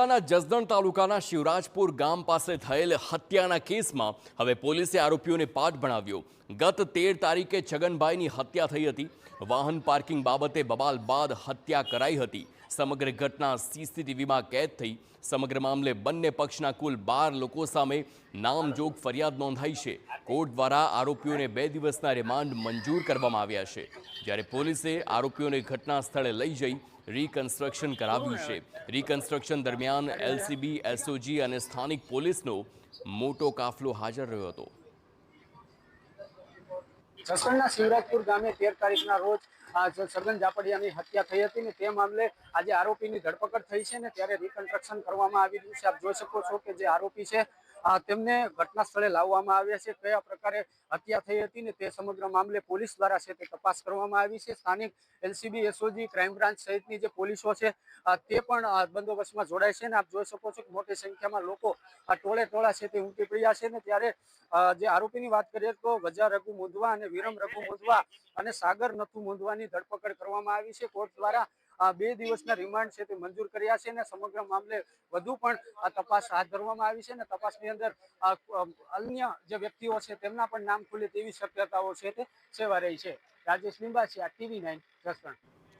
જિલ્લાના જસદણ તાલુકાના શિવરાજપુર ગામ પાસે થયેલ હત્યાના કેસમાં હવે પોલીસે આરોપીઓને પાઠ ભણાવ્યો। ગત 13 તારીખે છગનભાઈની હત્યા થઈ હતી। વાહન પાર્કિંગ બાબતે બબાલ બાદ હત્યા કરાઈ હતી। સમગ્ર ઘટના સીસીટીવીમાં કેદ થઈ। સમગ્ર મામલે બંને પક્ષના કુલ 12 લોકો સામે નામજોગ ફરિયાદ નોંધાઈ છે। કોર્ટ દ્વારા આરોપીઓને 2 દિવસના રિમાન્ડ મંજૂર કરવામાં આવ્યા છે, જ્યારે પોલીસે આરોપીઓને ઘટના સ્થળે લઈ જઈ रिकन्स्ट्रक्शन कराव्યું છે। रिकन्स्ट्रक्शन दरमियान एलसीबी, एसओजी અને સ્થાનિક પોલીસનો મોટો કાફલો હાજર રહ્યો હતો। જસદણના શિવરાજપુર ગામે 13 તારીખના રોજ છગન જાપડિયાની હત્યા થઈ હતી ને તે મામલે આજે આરોપીની ધરપકડ થઈ છે ને ત્યારે રિકન્સ્ટ્રક્શન કરવામાં આવી રહ્યું છે। આપ જોઈ શકો છો કે જે આરોપી છે તેમને ઘટના સ્થળે લાવવામાં આવ્યા છે। કયા પ્રકારે હત્યા થઈ હતી ને તે સમગ્ર મામલે પોલીસ દ્વારા છે તે તપાસ કરવામાં આવી છે। સ્થાનિક એલસીબી, એસઓજી, ક્રાઇમ બ્રાન્ચ સહિતની જે પોલીસો છે તે પણ બંદોબસ્તમાં જોડાય છે ને આપ જોઈ શકો છો કે મોટી સંખ્યામાં લોકો ટોળે ટોળા છે તે ઉમટી પડ્યા છે ને ત્યારે જે આરોપીની વાત કરીએ તો ગજા રઘુ મોંધવા અને વિરમ રઘુ મોંધવા અને સાગર નથુ મોંધવાની ધરપકડ કરવામાં આવી છે। કોર્ટ દ્વારા 2 દિવસના રિમાન્ડ છે તે મંજૂર કર્યા છે ને સમગ્ર મામલે વધુ પણ તપાસ હાથ ધરવામાં આવી છે ને તપાસની અંદર અન્ય જે વ્યક્તિઓ છે તેમના પણ નામ ખુલે તેવી શક્યતાઓ છે તે સેવાઈ રહી છે। રાજેશ લિંબાચિયા, TV9 જસદણ।